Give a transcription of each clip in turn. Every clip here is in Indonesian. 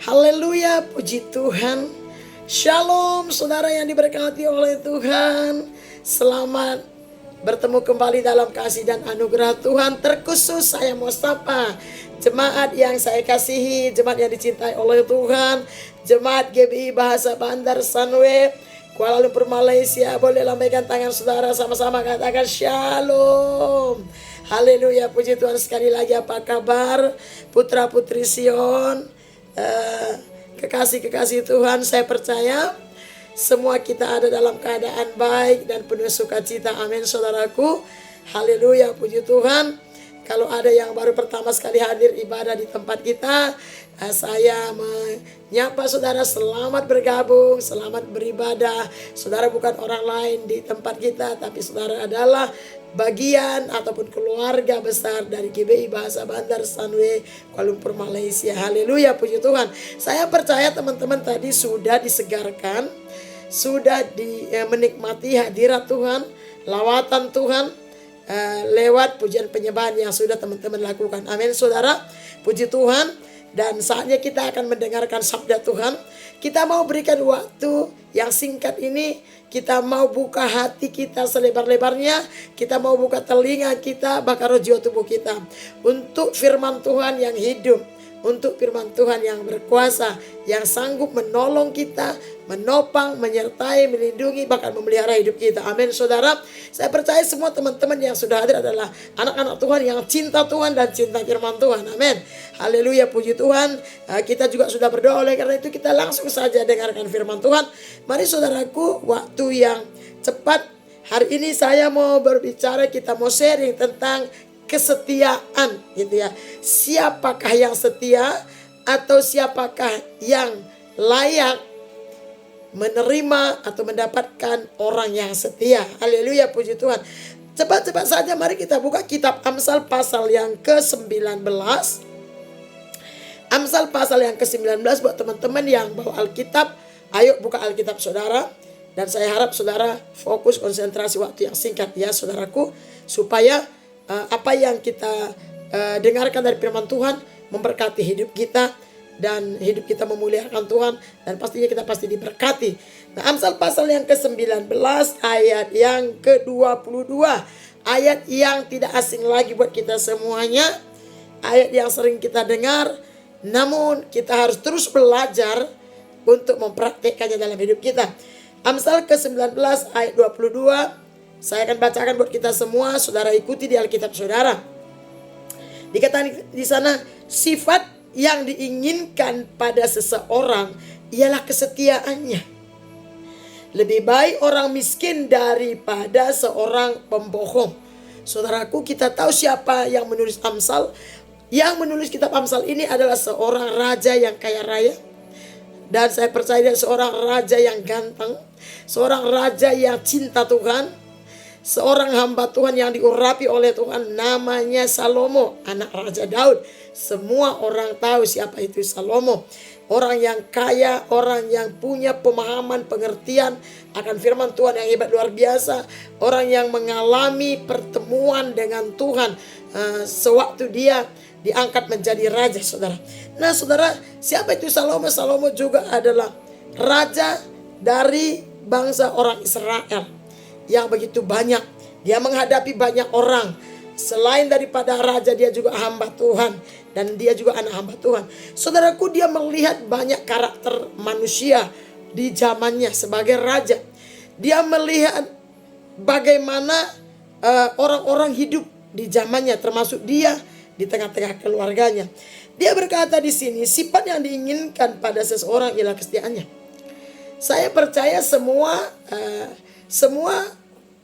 Haleluya, puji Tuhan. Shalom saudara yang diberkati oleh Tuhan. Selamat bertemu kembali dalam kasih dan anugerah Tuhan. Terkhusus saya mau sapa jemaat yang saya kasihi, jemaat yang dicintai oleh Tuhan, jemaat GBI Bahasa Bandar Sunway Kuala Lumpur Malaysia. Boleh lambaikan tangan saudara, sama-sama katakan shalom. Haleluya, puji Tuhan. Sekali lagi, apa kabar putra putri Sion, kekasih-kekasih Tuhan? Saya percaya semua kita ada dalam keadaan baik dan penuh sukacita. Amin saudaraku. Haleluya, puji Tuhan. Kalau ada yang baru pertama sekali hadir ibadah di tempat kita, saya menyapa saudara, selamat bergabung, selamat beribadah. Saudara bukan orang lain di tempat kita, tapi saudara adalah bagian ataupun keluarga besar dari GBI Bahasa Bandar Sunway Kuala Lumpur Malaysia. Haleluya, puji Tuhan. Saya percaya teman-teman tadi sudah disegarkan, sudah menikmati hadirat Tuhan, lawatan Tuhan, lewat pujian penyembahan yang sudah teman-teman lakukan. Amin saudara, puji Tuhan. Dan saatnya kita akan mendengarkan sabda Tuhan. Kita mau berikan waktu yang singkat ini, kita mau buka hati kita selebar-lebarnya, kita mau buka telinga kita, bahkan roh jiwa tubuh kita, untuk firman Tuhan yang hidup, untuk firman Tuhan yang berkuasa, yang sanggup menolong kita, menopang, menyertai, melindungi, bahkan memelihara hidup kita. Amin saudara. Saya percaya semua teman-teman yang sudah hadir adalah anak-anak Tuhan yang cinta Tuhan dan cinta firman Tuhan. Amin. Haleluya, puji Tuhan. Kita juga sudah berdoa, oleh karena itu kita langsung saja dengarkan firman Tuhan. Mari saudaraku, waktu yang cepat. Hari ini saya mau berbicara, kita mau sharing tentang kesetiaan, gitu ya. Siapakah yang setia atau siapakah yang layak menerima atau mendapatkan orang yang setia. Haleluya, puji Tuhan. Cepat-cepat saja mari kita buka kitab Amsal pasal yang ke-19. Amsal pasal yang ke-19 buat teman-teman yang bawa Alkitab, ayo buka Alkitab saudara. Dan saya harap saudara fokus, konsentrasi waktu yang singkat ya saudaraku, supaya apa yang kita dengarkan dari firman Tuhan memberkati hidup kita, dan hidup kita memuliakan Tuhan, dan pastinya kita pasti diberkati. Nah, Amsal pasal yang ke-19 ayat yang ke-22, ayat yang tidak asing lagi buat kita semuanya, ayat yang sering kita dengar, namun kita harus terus belajar untuk mempraktikkannya dalam hidup kita. Amsal ke-19 ayat 22, saya akan bacakan buat kita semua, saudara ikuti di Alkitab saudara. Dikatakan di sana, sifat yang diinginkan pada seseorang ialah kesetiaannya. Lebih baik orang miskin daripada seorang pembohong. Saudaraku, kita tahu siapa yang menulis Amsal. Yang menulis kitab Amsal ini adalah seorang raja yang kaya raya. Dan saya percaya dia seorang raja yang ganteng, seorang raja yang cinta Tuhan, seorang hamba Tuhan yang diurapi oleh Tuhan, namanya Salomo, anak Raja Daud. Semua orang tahu siapa itu Salomo. Orang yang kaya, orang yang punya pemahaman, pengertian akan firman Tuhan yang hebat luar biasa. Orang yang mengalami pertemuan dengan Tuhan sewaktu dia diangkat menjadi raja saudara. Nah saudara, siapa itu Salomo? Salomo juga adalah raja dari bangsa orang Israel yang begitu banyak. Dia menghadapi banyak orang. Selain daripada raja, dia juga hamba Tuhan, dan dia juga anak hamba Tuhan. Saudaraku, dia melihat banyak karakter manusia di zamannya sebagai raja. Dia melihat bagaimana orang-orang hidup di zamannya, termasuk dia di tengah-tengah keluarganya. Dia berkata di sini, sifat yang diinginkan pada seseorang ialah kesetiaannya. Saya percaya semua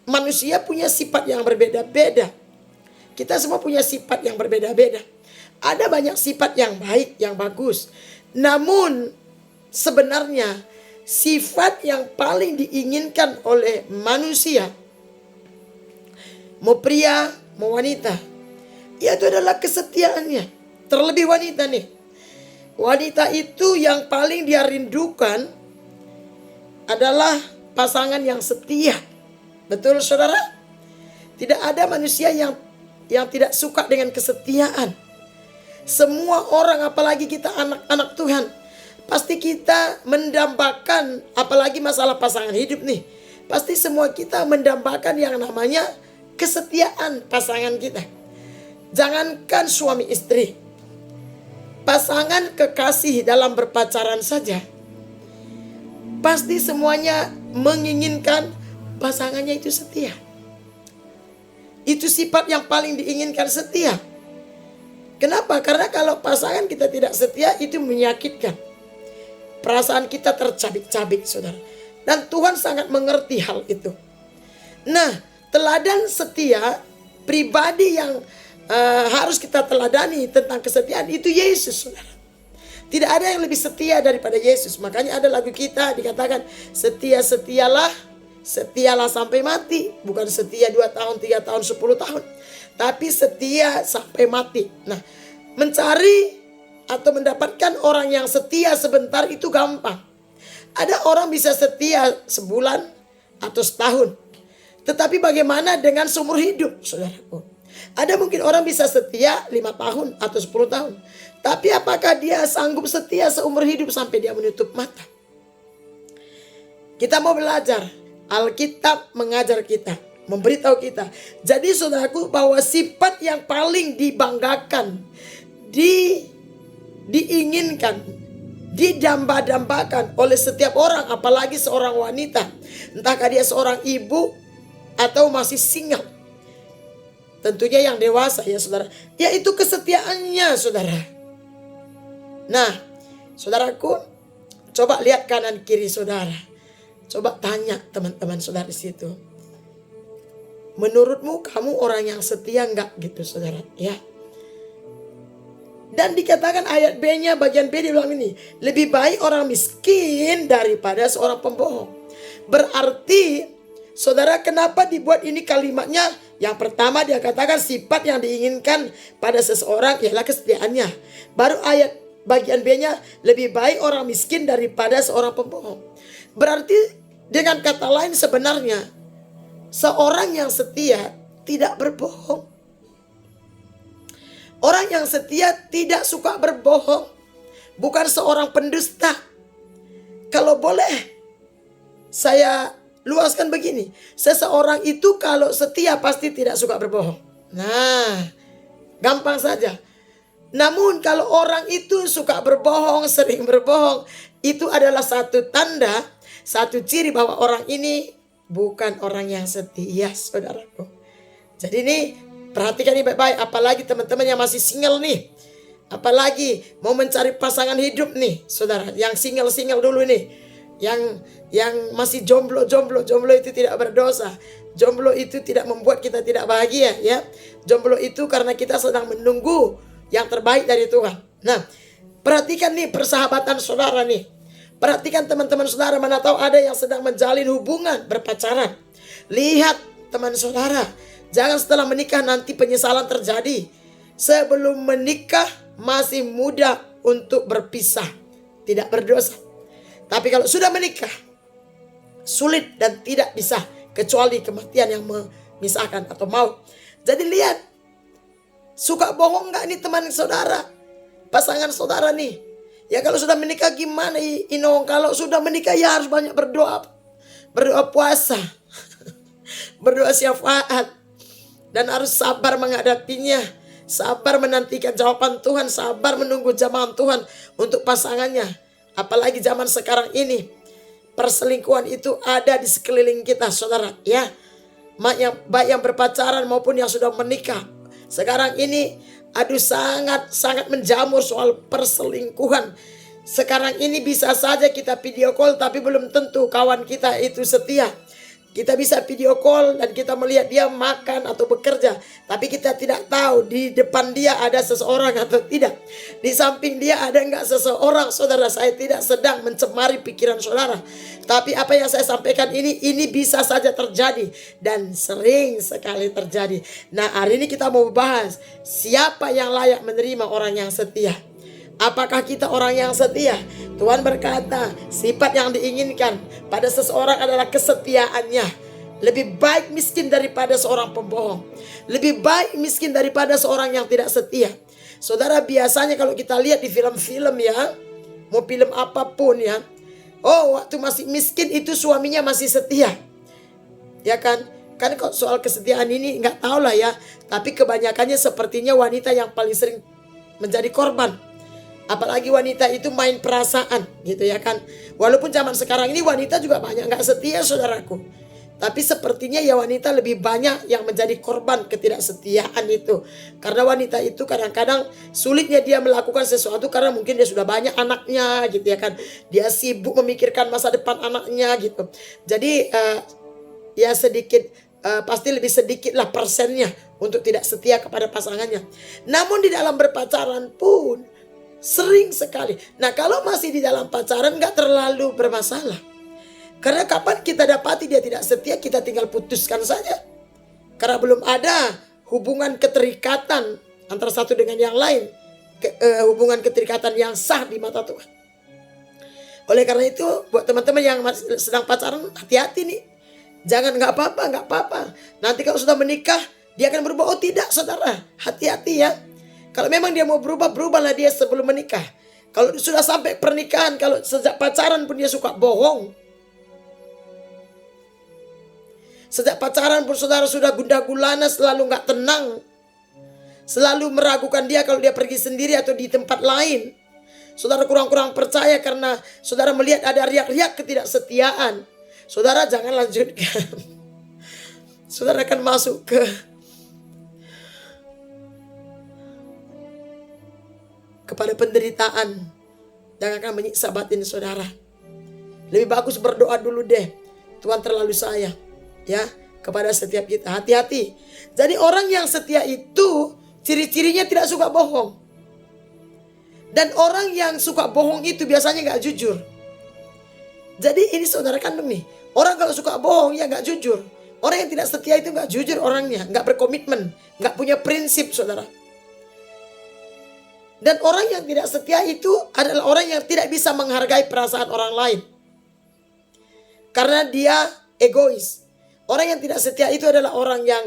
manusia punya sifat yang berbeda-beda. Kita semua punya sifat yang berbeda-beda. Ada banyak sifat yang baik, yang bagus. Namun sebenarnya sifat yang paling diinginkan oleh manusia, mau pria, mau wanita, yaitu adalah kesetiaannya. Terlebih wanita nih. Wanita itu yang paling dia rindukan adalah pasangan yang setia. Betul saudara? Tidak ada manusia yang tidak suka dengan kesetiaan. Semua orang, apalagi kita anak-anak Tuhan, Pasti kita mendambakan, apalagi masalah pasangan hidup nih. Pasti semua kita mendambakan yang namanya kesetiaan pasangan kita. Jangankan suami istri, pasangan kekasih dalam berpacaran saja, pasti semuanya menginginkan pasangannya itu setia. Itu sifat yang paling diinginkan, setia. Kenapa? Karena kalau pasangan kita tidak setia, itu menyakitkan. Perasaan kita tercabik-cabik, saudara. Dan Tuhan sangat mengerti hal itu. Nah, teladan setia pribadi yang harus kita teladani tentang kesetiaan itu Yesus, saudara. Tidak ada yang lebih setia daripada Yesus. Makanya ada lagu kita dikatakan, setia-setialah, setialah sampai mati. Bukan setia 2 tahun, 3 tahun, 10 tahun. Tapi setia sampai mati. Nah, mencari atau mendapatkan orang yang setia sebentar itu gampang. Ada orang bisa setia sebulan atau setahun. Tetapi bagaimana dengan seumur hidup, saudaraku? Ada mungkin orang bisa setia 5 tahun atau 10 tahun. Tapi apakah dia sanggup setia seumur hidup sampai dia menutup mata? Kita mau belajar. Alkitab mengajar kita, memberitahu kita. Jadi saudaraku, bahwa sifat yang paling dibanggakan, diinginkan, didamba-dambakan oleh setiap orang, apalagi seorang wanita, entahkah dia seorang ibu atau masih single, tentunya yang dewasa ya saudara, yaitu kesetiaannya, saudara. Nah, saudaraku, coba lihat kanan kiri saudara, coba tanya teman-teman saudara di situ, menurutmu kamu orang yang setia enggak gitu, saudara? Ya. Dan dikatakan ayat B-nya, bagian B dia bilang ini, lebih baik orang miskin daripada seorang pembohong. Berarti, saudara, kenapa dibuat ini kalimatnya? Yang pertama dia katakan sifat yang diinginkan pada seseorang ialah kesetiaannya. Baru ayat bagian B-nya, lebih baik orang miskin daripada seorang pembohong. Berarti dengan kata lain sebenarnya, seorang yang setia tidak berbohong. Orang yang setia tidak suka berbohong. Bukan seorang pendusta. Kalau boleh saya luaskan begini. Seseorang itu kalau setia pasti tidak suka berbohong. Nah, gampang saja. Namun kalau orang itu suka berbohong, sering berbohong, itu adalah satu tanda, satu ciri bahwa orang ini bukan orang yang setia, saudaraku. Jadi ini, perhatikan ini baik-baik, apalagi teman-teman yang masih single nih. Apalagi mau mencari pasangan hidup nih, saudara. Yang single-single dulu nih. Yang masih jomblo itu tidak berdosa. Jomblo itu tidak membuat kita tidak bahagia, ya. Jomblo itu karena kita sedang menunggu yang terbaik dari Tuhan. Nah, perhatikan nih persahabatan saudara nih. Perhatikan teman-teman saudara, mana tahu ada yang sedang menjalin hubungan berpacaran. Lihat teman saudara, jangan setelah menikah nanti penyesalan terjadi. Sebelum menikah masih muda untuk berpisah, tidak berdosa. Tapi kalau sudah menikah, sulit dan tidak bisa, kecuali kematian yang memisahkan atau maut. Jadi lihat, suka bohong gak nih teman saudara, pasangan saudara nih? Ya kalau sudah menikah gimana Inong? Kalau sudah menikah ya harus banyak berdoa. Berdoa puasa. Berdoa syafaat. Dan harus sabar menghadapinya. Sabar menantikan jawaban Tuhan. Sabar menunggu zaman Tuhan untuk pasangannya. Apalagi zaman sekarang ini. Perselingkuhan itu ada di sekeliling kita, saudara. Ya, baik yang berpacaran maupun yang sudah menikah. Sekarang ini sangat menjamur soal perselingkuhan. Sekarang ini bisa saja kita video call tapi belum tentu kawan kita itu setia. Kita bisa video call dan kita melihat dia makan atau bekerja, tapi kita tidak tahu di depan dia ada seseorang atau tidak. Di samping dia ada enggak seseorang, saudara. Saya tidak sedang mencemari pikiran saudara, tapi apa yang saya sampaikan ini bisa saja terjadi dan sering sekali terjadi. Nah, hari ini kita mau bahas siapa yang layak menerima orang yang setia. Apakah kita orang yang setia? Tuhan berkata, sifat yang diinginkan pada seseorang adalah kesetiaannya. Lebih baik miskin daripada seorang pembohong. Lebih baik miskin daripada seorang yang tidak setia. Saudara, biasanya kalau kita lihat di film-film ya, mau film apapun ya. Oh, waktu masih miskin itu suaminya masih setia. Ya kan? Kan kok soal kesetiaan ini nggak tahu lah ya. Tapi kebanyakannya sepertinya wanita yang paling sering menjadi korban. Apalagi wanita itu main perasaan gitu ya kan. Walaupun zaman sekarang ini wanita juga banyak nggak setia saudaraku. Tapi sepertinya ya wanita lebih banyak yang menjadi korban ketidaksetiaan itu. Karena wanita itu kadang-kadang sulitnya dia melakukan sesuatu karena mungkin dia sudah banyak anaknya gitu ya kan. Dia sibuk memikirkan masa depan anaknya gitu. Jadi ya sedikit pasti lebih sedikit lah persennya untuk tidak setia kepada pasangannya. Namun di dalam berpacaran pun sering sekali. Nah kalau masih di dalam pacaran gak terlalu bermasalah. Karena kapan kita dapati dia tidak setia, kita tinggal putuskan saja. Karena belum ada hubungan keterikatan antara satu dengan yang lain. Hubungan keterikatan yang sah di mata Tuhan. Oleh karena itu buat teman-teman yang sedang pacaran, hati-hati nih. Jangan gak apa-apa. Nanti kalau sudah menikah dia akan berubah. Oh tidak saudara, hati-hati ya. Kalau memang dia mau berubah, berubahlah dia sebelum menikah. Kalau sudah sampai pernikahan, kalau sejak pacaran pun dia suka bohong. Sejak pacaran pun saudara sudah gundah gulana, selalu gak tenang. Selalu meragukan dia kalau dia pergi sendiri atau di tempat lain. Saudara kurang-kurang percaya karena saudara melihat ada riak-riak ketidaksetiaan. Saudara jangan lanjutkan. Saudara akan masuk kepada penderitaan dan akan menyiksa batin saudara. Lebih bagus berdoa dulu deh. Tuhan terlalu sayang ya kepada setiap kita. Hati-hati. Jadi orang yang setia itu ciri-cirinya tidak suka bohong. Dan orang yang suka bohong itu biasanya gak jujur. Jadi ini saudara kandung nih. Orang kalau suka bohong ya gak jujur. Orang yang tidak setia itu gak jujur orangnya. Gak berkomitmen. Gak punya prinsip saudara. Dan orang yang tidak setia itu adalah orang yang tidak bisa menghargai perasaan orang lain. Karena dia egois. Orang yang tidak setia itu adalah orang yang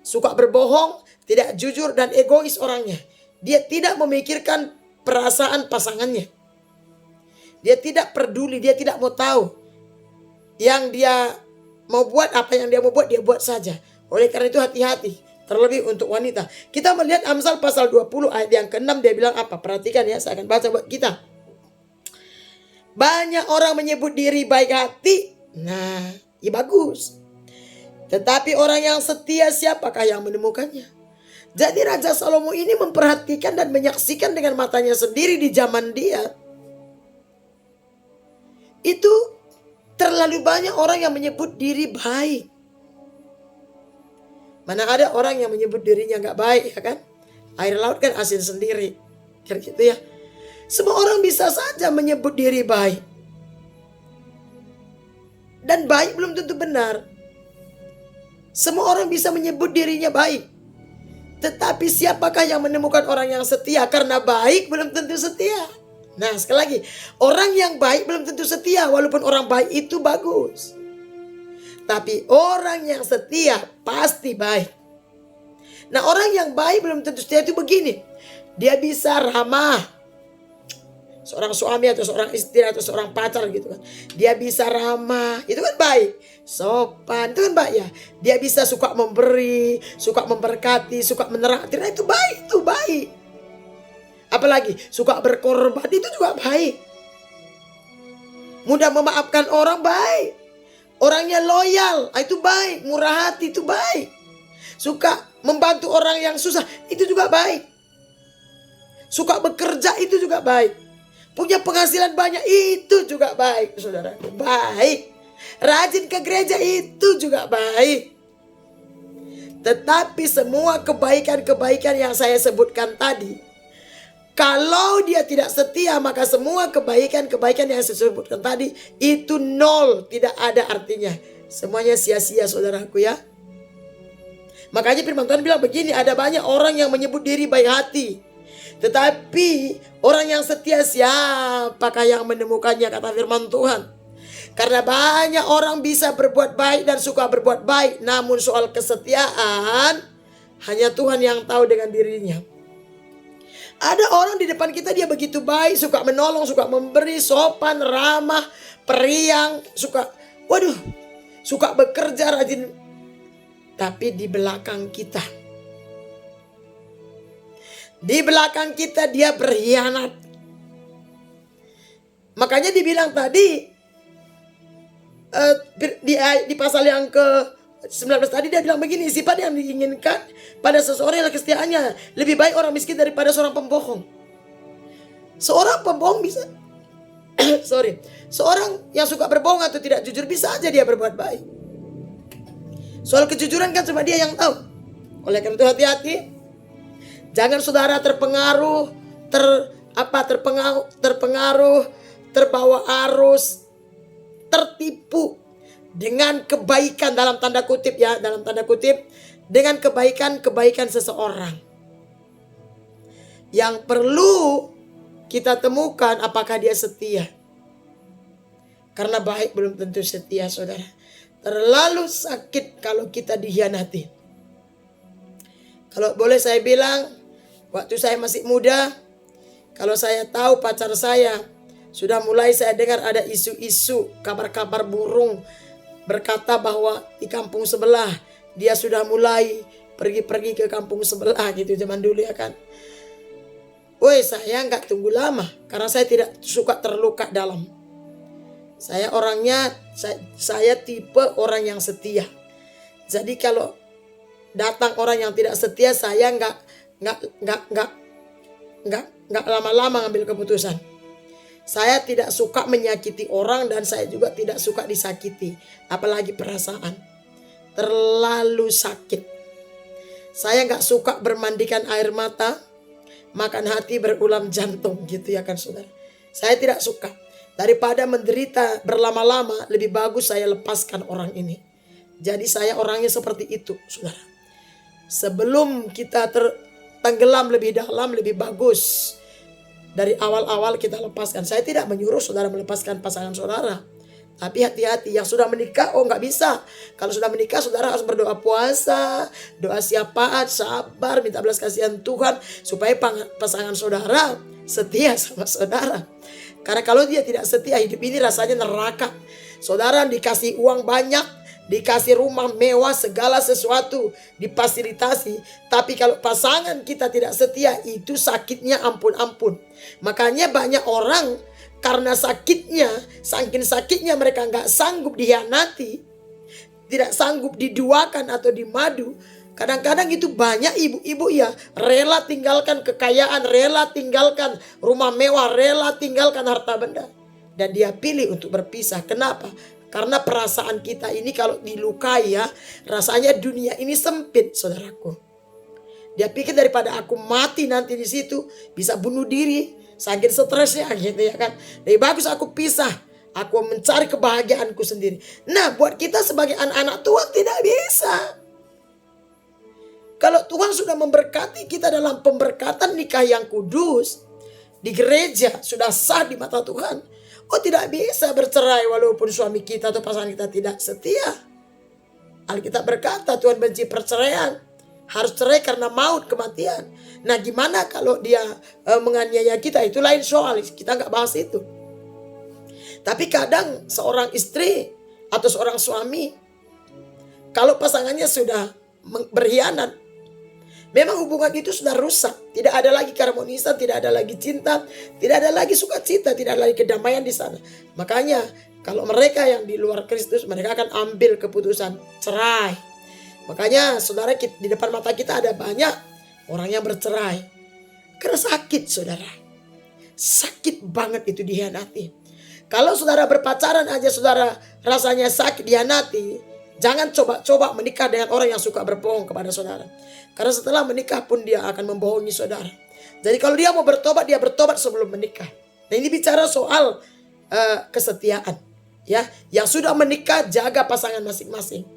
suka berbohong, tidak jujur dan egois orangnya. Dia tidak memikirkan perasaan pasangannya. Dia tidak peduli, dia tidak mau tahu. Yang dia mau buat, apa yang dia mau buat, dia buat saja. Oleh karena itu hati-hati. Terlebih untuk wanita. Kita melihat Amsal pasal 20 ayat yang ke-6 dia bilang apa? Perhatikan ya, saya akan baca buat kita. Banyak orang menyebut diri baik hati. Nah, ya bagus. Tetapi orang yang setia siapakah yang menemukannya? Jadi Raja Salomo ini memperhatikan dan menyaksikan dengan matanya sendiri di zaman dia. Itu terlalu banyak orang yang menyebut diri baik. Mana ada orang yang menyebut dirinya gak baik ya kan? Air laut kan asin sendiri. Kayak gitu ya. Semua orang bisa saja menyebut diri baik. Dan baik belum tentu benar. Semua orang bisa menyebut dirinya baik. Tetapi siapakah yang menemukan orang yang setia? Karena baik belum tentu setia. Nah sekali lagi. Orang yang baik belum tentu setia. Walaupun orang baik itu bagus. Tapi orang yang setia pasti baik. Nah orang yang baik belum tentu setia itu begini. Dia bisa ramah. Seorang suami atau seorang istri atau seorang pacar gitu kan. Dia bisa ramah. Itu kan baik. Sopan. Itu kan baik ya. Dia bisa suka memberi. Suka memberkati. Suka menerangkan. Nah, itu baik. Itu baik. Apalagi suka berkorban. Itu juga baik. Mudah memaafkan orang baik. Orangnya loyal, itu baik. Murah hati, itu baik. Suka membantu orang yang susah, itu juga baik. Suka bekerja, itu juga baik. Punya penghasilan banyak, itu juga baik. Saudara, baik. Rajin ke gereja, itu juga baik. Tetapi semua kebaikan-kebaikan yang saya sebutkan tadi, kalau dia tidak setia, maka semua kebaikan-kebaikan yang saya sebutkan tadi itu nol, tidak ada artinya. Semuanya sia-sia saudaraku ya. Makanya firman Tuhan bilang begini, ada banyak orang yang menyebut diri baik hati. Tetapi orang yang setia siapakah yang menemukannya, kata firman Tuhan. Karena banyak orang bisa berbuat baik dan suka berbuat baik. Namun soal kesetiaan hanya Tuhan yang tahu dengan dirinya. Ada orang di depan kita dia begitu baik, suka menolong, suka memberi, sopan, ramah, periang, suka bekerja rajin. Tapi di belakang kita dia berkhianat. Makanya dibilang tadi di pasal yang ke-19 tadi dia bilang begini, sifat yang diinginkan pada seseorang yang kesetiaannya lebih baik orang miskin daripada seorang pembohong. Seorang pembohong bisa seorang yang suka berbohong atau tidak jujur bisa aja dia berbuat baik. Soal kejujuran kan cuma dia yang tahu. Oleh karena itu hati-hati, jangan saudara terpengaruh, terbawa arus, tertipu dengan kebaikan dalam tanda kutip dengan kebaikan seseorang. Yang perlu kita temukan apakah dia setia. Karena baik belum tentu setia, saudara. Terlalu sakit kalau kita dikhianati. Kalau boleh saya bilang, waktu saya masih muda, kalau saya tahu pacar saya, sudah mulai saya dengar ada isu-isu, kabar-kabar burung berkata bahwa di kampung sebelah dia sudah mulai pergi-pergi ke kampung sebelah gitu zaman dulu ya kan. Woi, saya nggak tunggu lama karena saya tidak suka terluka dalam. Saya orangnya, saya tipe orang yang setia. Jadi kalau datang orang yang tidak setia, saya nggak lama-lama ngambil keputusan. Saya tidak suka menyakiti orang dan saya juga tidak suka disakiti, apalagi perasaan. Terlalu sakit. Saya nggak suka bermandikan air mata, makan hati berulam jantung gitu ya kan saudara. Saya tidak suka. Daripada menderita berlama-lama, lebih bagus saya lepaskan orang ini. Jadi saya orangnya seperti itu, saudara. Sebelum kita tenggelam lebih dalam, lebih bagus dari awal-awal kita lepaskan. Saya tidak menyuruh saudara melepaskan pasangan saudara. Tapi hati-hati, yang sudah menikah, nggak bisa. Kalau sudah menikah, saudara harus berdoa puasa, doa syafaat, sabar, minta belas kasihan Tuhan. Supaya pasangan saudara setia sama saudara. Karena kalau dia tidak setia, hidup ini rasanya neraka. Saudara dikasih uang banyak, dikasih rumah mewah, segala sesuatu difasilitasi. Tapi kalau pasangan kita tidak setia, itu sakitnya ampun-ampun. Makanya banyak orang karena sakitnya, saking sakitnya mereka nggak sanggup dikhianati, tidak sanggup diduakan atau dimadu. Kadang-kadang itu banyak ibu-ibu ya rela tinggalkan kekayaan, rela tinggalkan rumah mewah, rela tinggalkan harta benda. Dan dia pilih untuk berpisah. Kenapa? Karena perasaan kita ini kalau dilukai ya, rasanya dunia ini sempit, saudaraku. Dia pikir daripada aku mati nanti di situ, bisa bunuh diri, saking stresnya gitu ya kan. Lebih bagus aku pisah, aku mencari kebahagiaanku sendiri. Nah, buat kita sebagai anak-anak Tuhan tidak bisa. Kalau Tuhan sudah memberkati kita dalam pemberkatan nikah yang kudus, di gereja sudah sah di mata Tuhan. Oh, tidak bisa bercerai walaupun suami kita atau pasangan kita tidak setia. Alkitab berkata Tuhan benci perceraian. Harus cerai karena maut, kematian. Nah, gimana kalau dia menganiaya kita? Itu lain soal, kita nggak bahas itu. Tapi kadang seorang istri atau seorang suami, kalau pasangannya sudah berkhianat, memang hubungan itu sudah rusak. Tidak ada lagi keharmonisan, tidak ada lagi cinta, tidak ada lagi sukacita, tidak ada lagi kedamaian di sana. Makanya kalau mereka yang di luar Kristus, mereka akan ambil keputusan cerai. Makanya saudara, di depan mata kita ada banyak orang yang bercerai. Karena sakit, saudara. Sakit banget itu dikhianati. Kalau saudara berpacaran aja saudara rasanya sakit dikhianati, jangan coba-coba menikah dengan orang yang suka berbohong kepada saudara. Karena setelah menikah pun dia akan membohongi saudara. Jadi kalau dia mau bertobat, dia bertobat sebelum menikah. Nah, ini bicara soal kesetiaan. Ya, yang sudah menikah jaga pasangan masing-masing.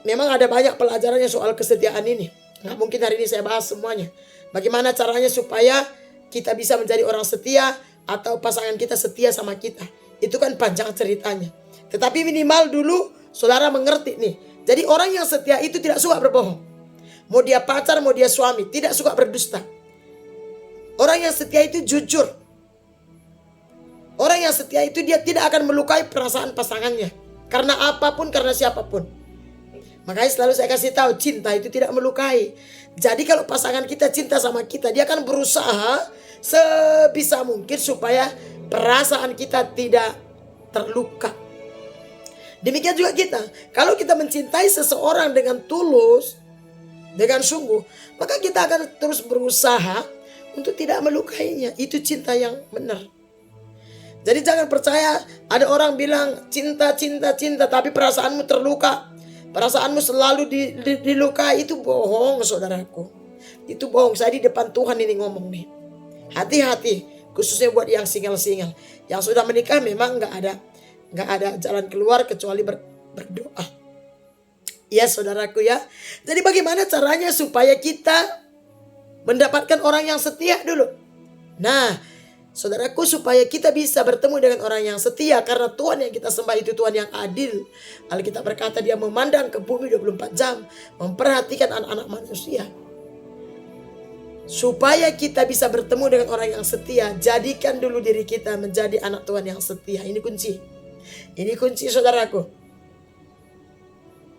Memang ada banyak pelajarannya soal kesetiaan ini. Nggak mungkin hari ini saya bahas semuanya. Bagaimana caranya supaya kita bisa menjadi orang setia atau pasangan kita setia sama kita. Itu kan panjang ceritanya. Tetapi minimal dulu saudara mengerti nih. Jadi orang yang setia itu tidak suka berbohong. Mau dia pacar, mau dia suami, tidak suka berdusta. Orang yang setia itu jujur. Orang yang setia itu dia tidak akan melukai perasaan pasangannya. Karena apapun, karena siapapun. Makanya selalu saya kasih tahu, cinta itu tidak melukai. Jadi kalau pasangan kita cinta sama kita, dia akan berusaha sebisa mungkin supaya perasaan kita tidak terluka. Demikian juga kita. Kalau kita mencintai seseorang dengan tulus, dengan sungguh, maka kita akan terus berusaha untuk tidak melukainya. Itu cinta yang benar. Jadi jangan percaya ada orang bilang cinta, tapi perasaanmu terluka. Perasaanmu selalu dilukai. Itu bohong, saudaraku. Itu bohong. Saya di depan Tuhan ini ngomong nih. Hati-hati, khususnya buat yang single-single. Yang sudah menikah memang nggak ada jalan keluar kecuali berdoa. Ya saudaraku ya. Jadi bagaimana caranya supaya kita mendapatkan orang yang setia dulu? Nah, saudaraku, supaya kita bisa bertemu dengan orang yang setia, karena Tuhan yang kita sembah itu Tuhan yang adil. Alkitab berkata dia memandang ke bumi 24 jam, memperhatikan anak-anak manusia. Supaya kita bisa bertemu dengan orang yang setia, jadikan dulu diri kita menjadi anak Tuhan yang setia. Ini kunci. Ini kunci, saudaraku.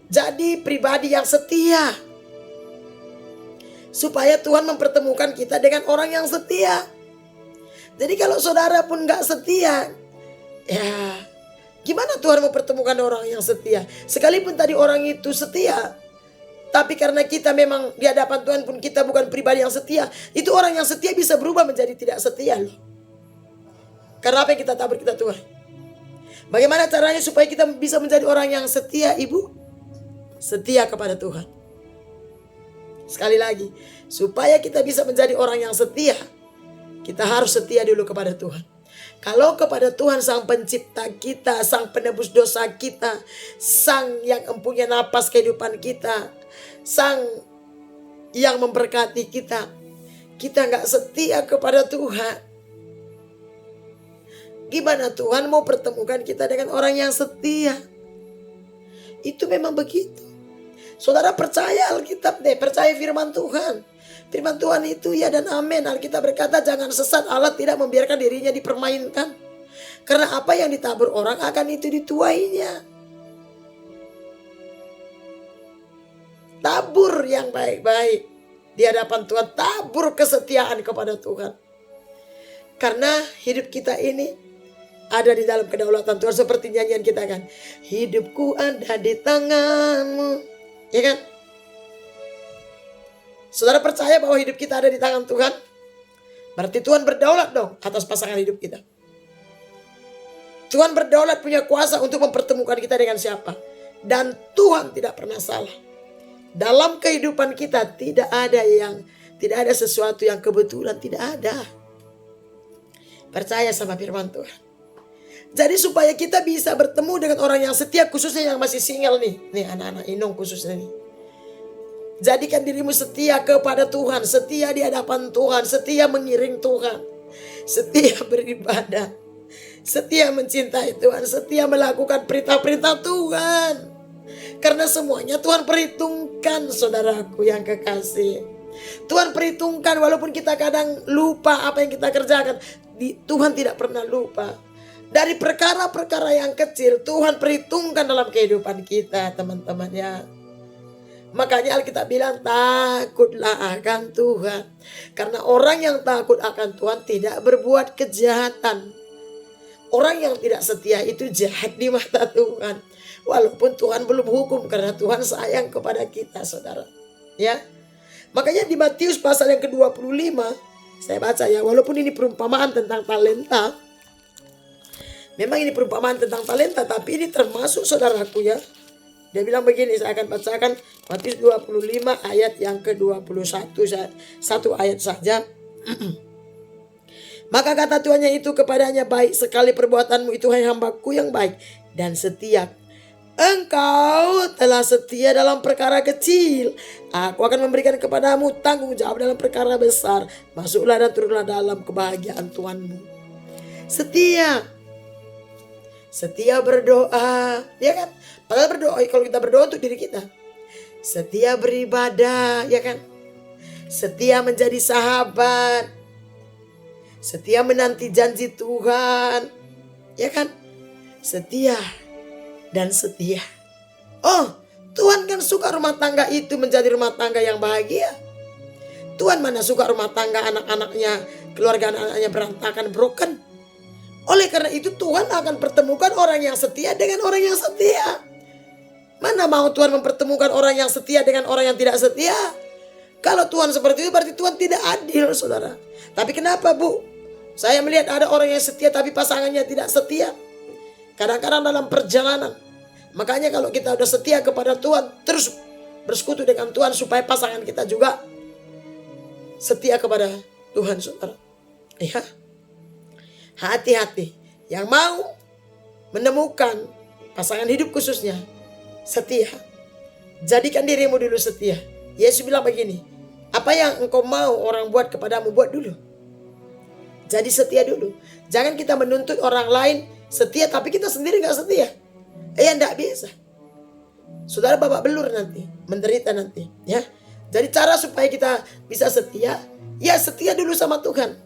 Jadi pribadi yang setia. Supaya Tuhan mempertemukan kita dengan orang yang setia. Jadi kalau saudara pun gak setia, ya gimana Tuhan mempertemukan orang yang setia? Sekalipun tadi orang itu setia, tapi karena kita memang di hadapan Tuhan pun kita bukan pribadi yang setia, itu orang yang setia bisa berubah menjadi tidak setia loh. Karena apa yang kita tabur kita Tuhan? Bagaimana caranya supaya kita bisa menjadi orang yang setia, Ibu? Setia kepada Tuhan. Sekali lagi, supaya kita bisa menjadi orang yang setia, kita harus setia dulu kepada Tuhan. Kalau kepada Tuhan Sang Pencipta kita, Sang Penebus dosa kita, Sang yang empunya napas kehidupan kita, Sang yang memberkati kita, kita gak setia kepada Tuhan, gimana Tuhan mau pertemukan kita dengan orang yang setia? Itu memang begitu. Saudara percaya Alkitab deh, percaya firman Tuhan. Firman Tuhan itu ya dan amin. Alkitab berkata jangan sesat, Allah tidak membiarkan dirinya dipermainkan. Karena apa yang ditabur orang akan itu dituainya. Tabur yang baik-baik di hadapan Tuhan. Tabur kesetiaan kepada Tuhan. Karena hidup kita ini ada di dalam kedaulatan Tuhan. Seperti nyanyian kita kan. Hidupku ada di tanganmu. Ya kan? Saudara percaya bahwa hidup kita ada di tangan Tuhan? Berarti Tuhan berdaulat dong atas pasangan hidup kita. Tuhan berdaulat, punya kuasa untuk mempertemukan kita dengan siapa. Dan Tuhan tidak pernah salah. Dalam kehidupan kita tidak ada sesuatu yang kebetulan, tidak ada. Percaya sama firman Tuhan. Jadi supaya kita bisa bertemu dengan orang yang setia, khususnya yang masih single nih. Nih anak-anak Inong khususnya nih. Jadikan dirimu setia kepada Tuhan, setia di hadapan Tuhan, setia mengiring Tuhan, setia beribadah, setia mencintai Tuhan, setia melakukan perintah-perintah Tuhan. Karena semuanya Tuhan perhitungkan, saudaraku yang kekasih. Tuhan perhitungkan walaupun kita kadang lupa apa yang kita kerjakan. Tuhan tidak pernah lupa. Dari perkara-perkara yang kecil Tuhan perhitungkan dalam kehidupan kita, teman-teman ya. Makanya Alkitab bilang takutlah akan Tuhan. Karena orang yang takut akan Tuhan tidak berbuat kejahatan. Orang yang tidak setia itu jahat di mata Tuhan. Walaupun Tuhan belum hukum, karena Tuhan sayang kepada kita, saudara. Ya. Makanya di Matius pasal yang ke-25, saya baca ya, walaupun ini perumpamaan tentang talenta. Memang ini perumpamaan tentang talenta, tapi ini termasuk saudaraku ya. Dia bilang begini, saya akan bacakan Matius 25 ayat yang ke-21, satu ayat saja. Maka kata tuannya itu kepadanya, baik sekali perbuatanmu itu hai hambaku yang baik dan setia. Engkau telah setia dalam perkara kecil, aku akan memberikan kepadamu tanggung jawab dalam perkara besar. Masuklah dan turunlah dalam kebahagiaan Tuhanmu. Setia berdoa, ya kan? Padahal berdoa, kalau kita berdoa untuk diri kita. Setia beribadah, ya kan? Setia menjadi sahabat. setia menanti janji Tuhan, ya kan? Setia dan setia. Oh, Tuhan kan suka rumah tangga itu menjadi rumah tangga yang bahagia. Tuhan mana suka rumah tangga anak-anaknya, keluarga anak-anaknya berantakan, broken. Oleh karena itu Tuhan akan pertemukan orang yang setia dengan orang yang setia. Mana mau Tuhan mempertemukan orang yang setia dengan orang yang tidak setia? Kalau Tuhan seperti itu berarti Tuhan tidak adil, saudara. Tapi kenapa, Bu? Saya melihat ada orang yang setia tapi pasangannya tidak setia. Kadang-kadang dalam perjalanan. Makanya kalau kita udah setia kepada Tuhan, terus bersekutu dengan Tuhan supaya pasangan kita juga setia kepada Tuhan, saudara. Ya, hati-hati. Yang mau menemukan pasangan hidup khususnya setia, jadikan dirimu dulu setia. Yesus bilang begini, apa yang engkau mau orang buat kepadamu, buat dulu. Jadi setia dulu. Jangan kita menuntut orang lain setia tapi kita sendiri gak setia. Enggak bisa. Saudara babak belur nanti, menderita nanti, ya. Jadi cara supaya kita bisa setia, ya setia dulu sama Tuhan.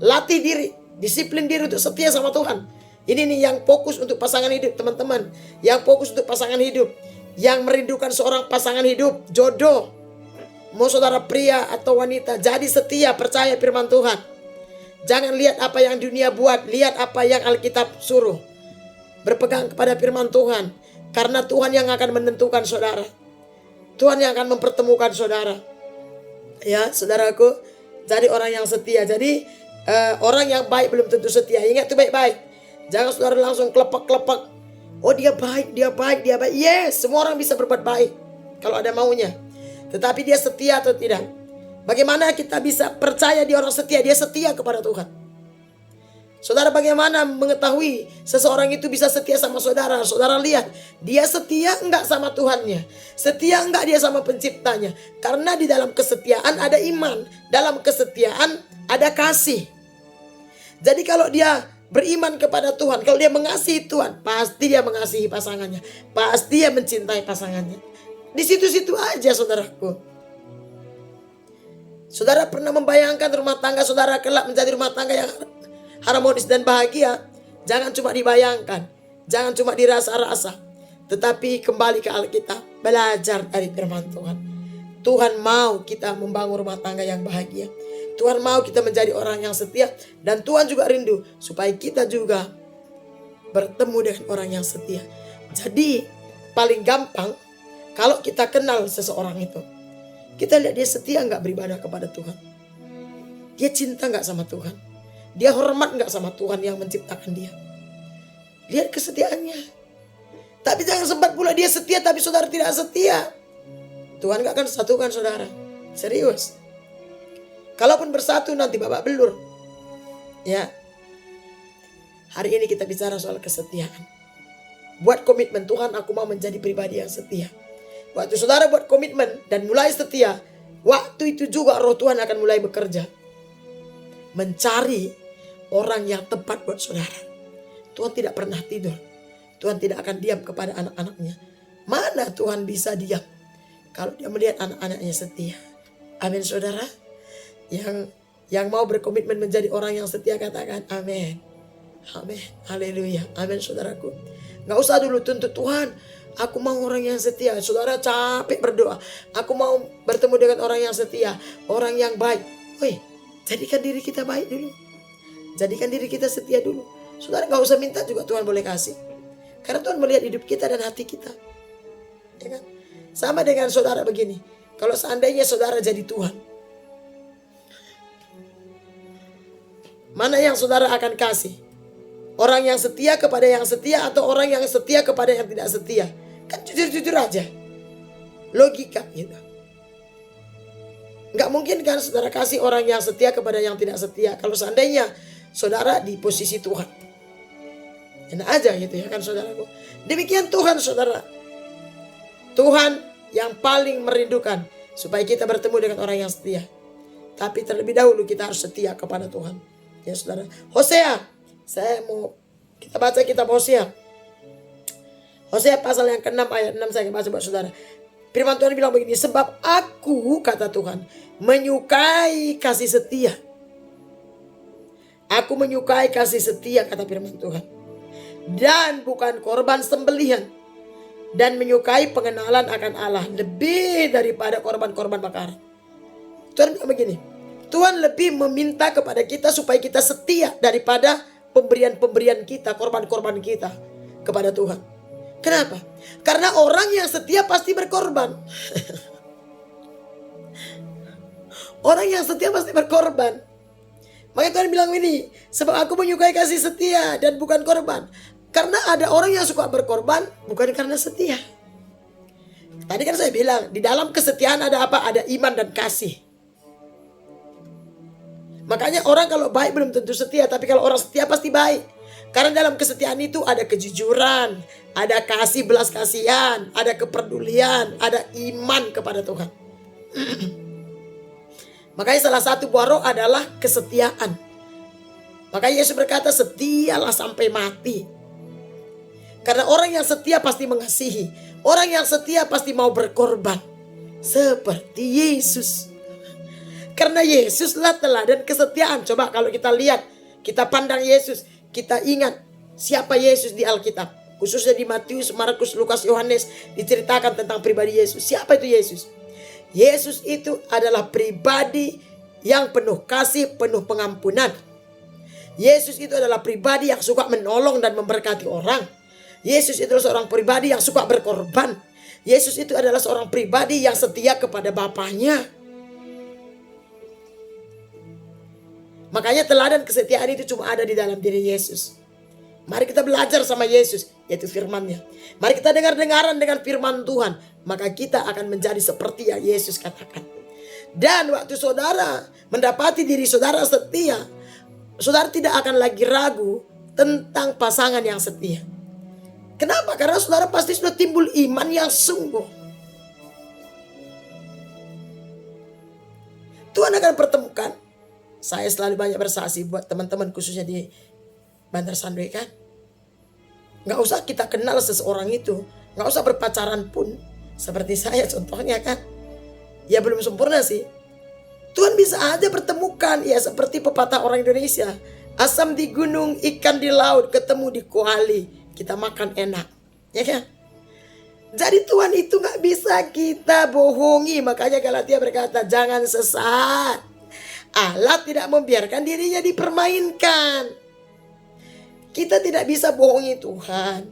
Latih diri, disiplin diri untuk setia sama Tuhan. Ini nih yang fokus untuk pasangan hidup, teman-teman. Yang fokus untuk pasangan hidup, yang merindukan seorang pasangan hidup, jodoh. Mau saudara pria atau wanita, jadi setia, percaya firman Tuhan. Jangan lihat apa yang dunia buat, lihat apa yang Alkitab suruh. Berpegang kepada firman Tuhan, karena Tuhan yang akan menentukan saudara. Tuhan yang akan mempertemukan saudara. Ya, saudaraku, jadi orang yang setia. Jadi orang yang baik belum tentu setia. Ingat itu baik-baik. Jangan saudara langsung kelepak-kelepak. Oh dia baik, dia baik, dia baik. Yes, semua orang bisa berbuat baik kalau ada maunya. Tetapi dia setia atau tidak? Bagaimana kita bisa percaya dia orang setia? Dia setia kepada Tuhan. Saudara, bagaimana mengetahui seseorang itu bisa setia sama saudara? Saudara lihat, dia setia enggak sama Tuhannya? Setia enggak dia sama penciptanya? Karena di dalam kesetiaan ada iman, dalam kesetiaan ada kasih. Jadi kalau dia beriman kepada Tuhan, kalau dia mengasihi Tuhan, pasti dia mengasihi pasangannya, pasti dia mencintai pasangannya. Di situ-situ aja, saudaraku. Saudara pernah membayangkan rumah tangga saudara kelak menjadi rumah tangga yang harmonis dan bahagia? Jangan cuma dibayangkan, jangan cuma dirasa-rasa, tetapi kembali ke Alkitab, belajar dari firman Tuhan. Tuhan mau kita membangun rumah tangga yang bahagia. Tuhan mau kita menjadi orang yang setia, dan Tuhan juga rindu supaya kita juga bertemu dengan orang yang setia. Jadi paling gampang kalau kita kenal seseorang itu, kita lihat dia setia enggak beribadah kepada Tuhan. Dia cinta enggak sama Tuhan. Dia hormat enggak sama Tuhan yang menciptakan dia. Lihat kesetiaannya. Tapi jangan sempat pula dia setia tapi saudara tidak setia. Tuhan enggak akan satukan saudara. Serius. Kalaupun bersatu nanti babak belur. Ya. Hari ini kita bicara soal kesetiaan. Buat komitmen, Tuhan aku mau menjadi pribadi yang setia. Waktu saudara buat komitmen dan mulai setia, waktu itu juga roh Tuhan akan mulai bekerja. Mencari orang yang tepat buat saudara. Tuhan tidak pernah tidur. Tuhan tidak akan diam kepada anak-anaknya. Mana Tuhan bisa diam kalau dia melihat anak-anaknya setia. Amin, saudara. Yang mau berkomitmen menjadi orang yang setia, katakan amin. Amin. Haleluya. Amin, saudaraku. Gak usah dulu tuntut Tuhan, aku mau orang yang setia. Saudara capek berdoa, aku mau bertemu dengan orang yang setia, orang yang baik. Woi, jadikan diri kita baik dulu. Jadikan diri kita setia dulu. Saudara gak usah minta juga Tuhan boleh kasih. Karena Tuhan melihat hidup kita dan hati kita. Ya kan? Sama dengan saudara begini. Kalau seandainya saudara jadi Tuhan, mana yang saudara akan kasih? Orang yang setia kepada yang setia atau orang yang setia kepada yang tidak setia? Kan jujur-jujur aja. Logika gitu. Gak mungkin kan saudara kasih orang yang setia kepada yang tidak setia. Kalau seandainya saudara di posisi Tuhan. Enak aja gitu ya kan saudaraku. Demikian Tuhan, saudara. Tuhan yang paling merindukan supaya kita bertemu dengan orang yang setia. Tapi terlebih dahulu kita harus setia kepada Tuhan. Ya saudara. Hosea. Kita baca kitab Hosea. Hosea pasal yang ke-6 ayat 6 saya baca buat saudara. Firman Tuhan bilang begini, sebab aku, kata Tuhan, menyukai kasih setia. Aku menyukai kasih setia, kata firman Tuhan, dan bukan korban sembelihan, dan menyukai pengenalan akan Allah lebih daripada korban-korban bakaran. Tuhan bilang begini, Tuhan lebih meminta kepada kita supaya kita setia daripada pemberian-pemberian kita, korban-korban kita kepada Tuhan. Kenapa? Karena orang yang setia pasti berkorban. Orang yang setia pasti berkorban. Makanya Tuhan bilang ini, sebab aku menyukai kasih setia dan bukan korban. Karena ada orang yang suka berkorban bukan karena setia. Tadi kan saya bilang, di dalam kesetiaan ada apa? Ada iman dan kasih. Makanya orang kalau baik belum tentu setia, tapi kalau orang setia pasti baik. Karena dalam kesetiaan itu ada kejujuran, ada kasih belas kasihan, ada kepedulian, ada iman kepada Tuhan. Makanya salah satu buah roh adalah kesetiaan. Makanya Yesus berkata, setialah sampai mati. Karena orang yang setia pasti mengasihi. Orang yang setia pasti mau berkorban. Seperti Yesus. Karena Yesuslah teladan kesetiaan. Coba kalau kita lihat, kita pandang Yesus, kita ingat siapa Yesus di Alkitab. Khususnya di Matius, Markus, Lukas, Yohanes diceritakan tentang pribadi Yesus. Siapa itu Yesus? Yesus itu adalah pribadi yang penuh kasih, penuh pengampunan. Yesus itu adalah pribadi yang suka menolong dan memberkati orang. Yesus itu adalah seorang pribadi yang suka berkorban. Yesus itu adalah seorang pribadi yang setia kepada Bapaknya. Makanya teladan kesetiaan itu cuma ada di dalam diri Yesus. Mari kita belajar sama Yesus, yaitu firman-Nya. Mari kita dengar-dengaran dengan firman Tuhan. Maka kita akan menjadi seperti yang Yesus katakan. Dan waktu saudara mendapati diri saudara setia, saudara tidak akan lagi ragu tentang pasangan yang setia. Kenapa? Karena saudara pasti sudah timbul iman yang sungguh. Tuhan akan pertemukan. Saya selalu banyak bersaksi buat teman-teman khususnya di Bandar Sandwe kan. Gak usah kita kenal seseorang itu. Gak usah berpacaran pun. Seperti saya contohnya kan. Ya belum sempurna sih. Tuhan bisa aja pertemukan. Ya seperti pepatah orang Indonesia. Asam di gunung, ikan di laut, ketemu di kuali. Kita makan enak. Ya kan? Jadi Tuhan itu gak bisa kita bohongi. Makanya Galatia berkata, jangan sesat. Allah tidak membiarkan dirinya dipermainkan. Kita tidak bisa bohongi Tuhan.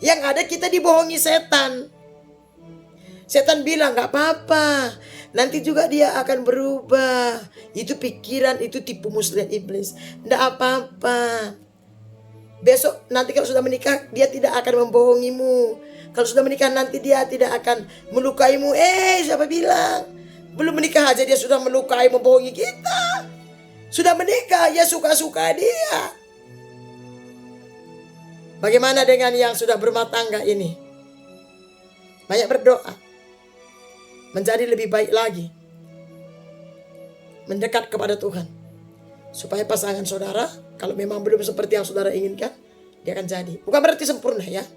Yang ada kita dibohongi setan. Setan bilang gak apa-apa, nanti juga dia akan berubah. Itu pikiran, itu tipu muslihat iblis. Gak apa-apa. Besok nanti kalau sudah menikah, dia tidak akan membohongimu. Kalau sudah menikah nanti dia tidak akan melukaimu. Siapa bilang? Belum menikah aja dia sudah melukai, membohongi kita. Sudah menikah, ya suka-suka dia. Bagaimana dengan yang sudah berumah tangga ini? Banyak berdoa. Menjadi lebih baik lagi. Mendekat kepada Tuhan. Supaya pasangan saudara, kalau memang belum seperti yang saudara inginkan, dia akan jadi. Bukan berarti sempurna ya.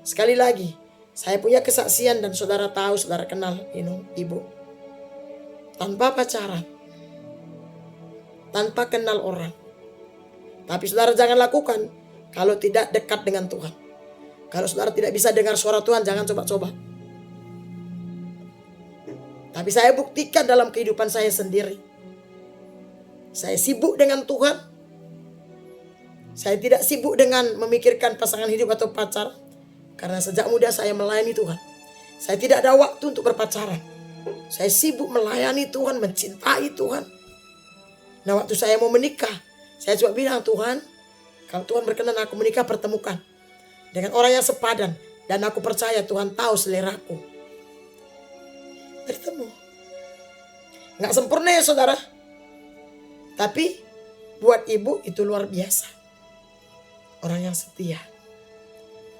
Sekali lagi, saya punya kesaksian dan saudara tahu, saudara kenal ibu. Tanpa pacaran. Tanpa kenal orang. Tapi saudara jangan lakukan kalau tidak dekat dengan Tuhan. Kalau saudara tidak bisa dengar suara Tuhan, jangan coba-coba. Tapi saya buktikan dalam kehidupan saya sendiri. Saya sibuk dengan Tuhan. Saya tidak sibuk dengan memikirkan pasangan hidup atau pacar. Karena sejak muda saya melayani Tuhan. Saya tidak ada waktu untuk berpacaran. Saya sibuk melayani Tuhan, mencintai Tuhan. Nah waktu saya mau menikah, saya coba bilang, Tuhan, kalau Tuhan berkenan aku menikah, pertemukan dengan orang yang sepadan. Dan aku percaya Tuhan tahu seleraku. Bertemu. Gak sempurna ya saudara. Tapi buat ibu itu luar biasa. Orang yang setia.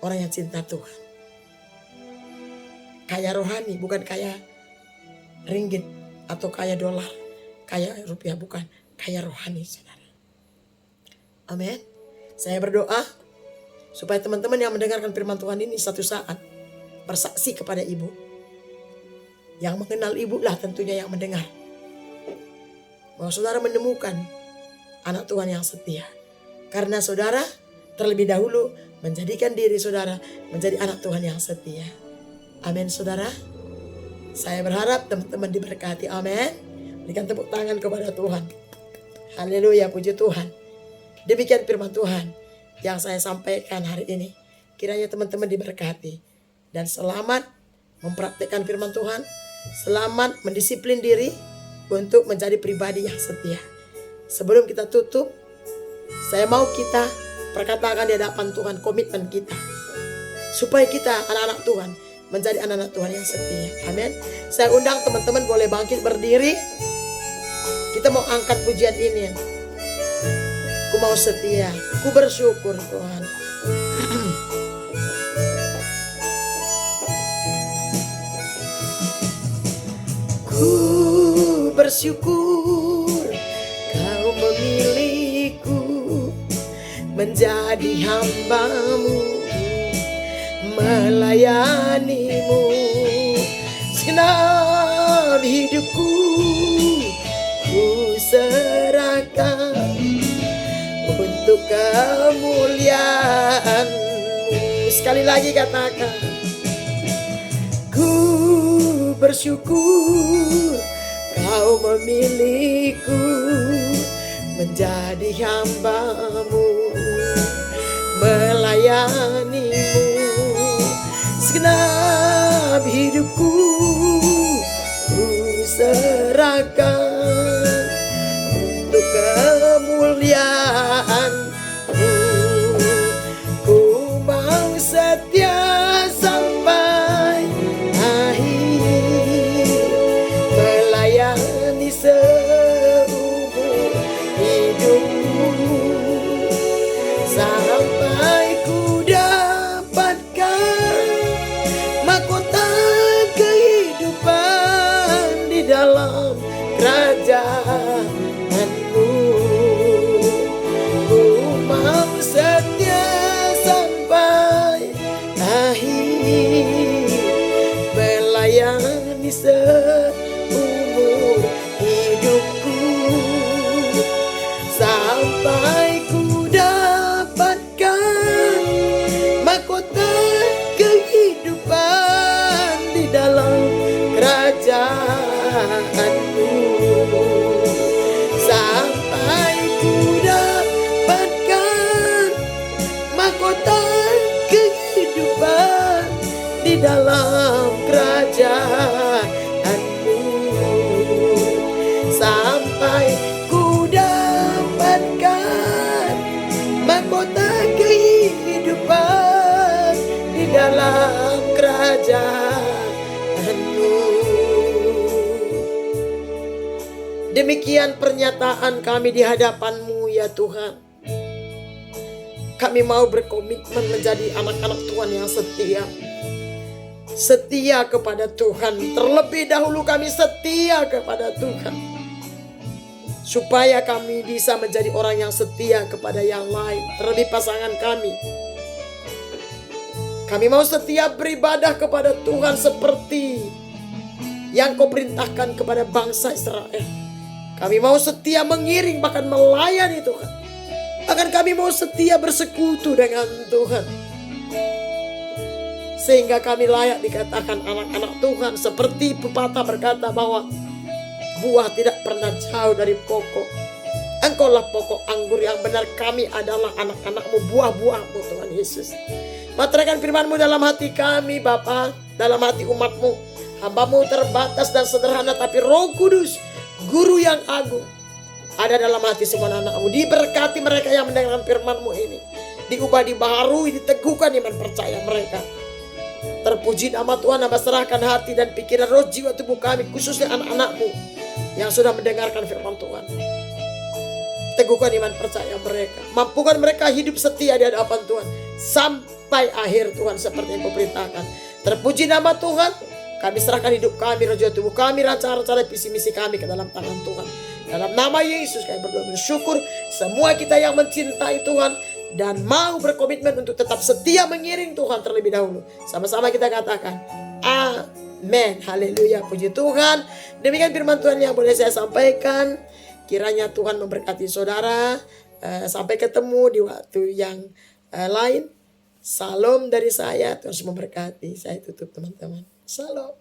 Orang yang cinta Tuhan. Kaya rohani, bukan kaya ringgit atau kaya dolar, kaya rupiah, bukan, kaya rohani saudara. Amin. Saya berdoa supaya teman-teman yang mendengarkan firman Tuhan ini satu saat bersaksi kepada ibu. Yang mengenal ibu lah tentunya yang mendengar. Bahwa saudara menemukan anak Tuhan yang setia. Karena saudara terlebih dahulu menjadikan diri saudara menjadi anak Tuhan yang setia. Amin saudara. Saya berharap teman-teman diberkati. Amin. Berikan tepuk tangan kepada Tuhan. Haleluya, puji Tuhan. Demikian firman Tuhan yang saya sampaikan hari ini. Kiranya teman-teman diberkati. Dan selamat mempraktikkan firman Tuhan. Selamat mendisiplin diri untuk menjadi pribadi yang setia. Sebelum kita tutup, saya mau kita perkatakan di hadapan Tuhan komitmen kita. Supaya kita anak-anak Tuhan menjadi anak-anak Tuhan yang setia. Amin. Saya undang teman-teman boleh bangkit berdiri. Kita mau angkat pujian ini. Ku mau setia, ku bersyukur Tuhan. Ku bersyukur Kau memilihku menjadi hamba-Mu, melayani-Mu. Segenap hidupku ku serahkan untuk kemuliaan-Mu. Sekali lagi katakan, ku bersyukur Kau memilihku menjadi hamba-Mu, melayani-Mu. Segenap hidupku ku serahkan untuk kemuliaan-Mu. Ku mau setia sampai akhir, melayani seumur hidupku, sampai ku dapatkan mahkota kehidupan di dalam kerajaan-Mu. Ku mau setia sampai akhir, melayani seumur hidupku, sampai ku dapatkan mahkota kehidupan di dalam kerajaan-Mu. Sampai ku dapatkan mahkota kehidupan di dalam kerajaan-Mu. Sampai ku dapatkan mahkota kehidupan di dalam kerajaan-Mu. Demikian pernyataan kami di hadapan-Mu ya Tuhan. Kami mau berkomitmen menjadi anak-anak Tuhan yang setia. Setia kepada Tuhan. Terlebih dahulu kami setia kepada Tuhan. Supaya kami bisa menjadi orang yang setia kepada yang lain. Terlebih pasangan kami. Kami mau setia beribadah kepada Tuhan seperti yang Kau perintahkan kepada bangsa Israel. Kami mau setia mengiring bahkan melayani Tuhan. Bahkan kami mau setia bersekutu dengan Tuhan. Sehingga kami layak dikatakan anak-anak Tuhan. Seperti pepatah berkata bahwa buah tidak pernah jauh dari pokok. Engkaulah pokok anggur yang benar. Kami adalah anak-anak-Mu, buah-buah-Mu Tuhan Yesus. Materaikan firman-Mu dalam hati kami Bapa, dalam hati umat-Mu. Hamba-Mu terbatas dan sederhana, tapi Roh Kudus, Guru yang agung, ada dalam hati semua anak-Mu. Diberkati mereka yang mendengarkan firman-Mu ini. Diubah, dibaharui, diteguhkan iman percaya mereka. Terpuji nama Tuhan, nama serahkan hati dan pikiran, roh, jiwa, tubuh kami, khususnya anak-anak-Mu yang sudah mendengarkan firman Tuhan. Teguhkan iman percaya mereka. Mampukan mereka hidup setia di hadapan Tuhan sampai akhir Tuhan seperti yang Kau perintahkan. Terpuji nama Tuhan. Kami serahkan hidup kami, roh, jiwa, tubuh kami, rencana-rencana, visi misi kami ke dalam tangan Tuhan. Dalam nama Yesus kami berdoa bersyukur. Semua kita yang mencintai Tuhan dan mau berkomitmen untuk tetap setia mengiring Tuhan terlebih dahulu. Sama-sama kita katakan amin. Haleluya, puji Tuhan. Demikian firman Tuhan yang boleh saya sampaikan. Kiranya Tuhan memberkati saudara. Sampai ketemu di waktu yang lain. Salam dari saya. Tuhan memberkati. Saya tutup teman-teman. Salam.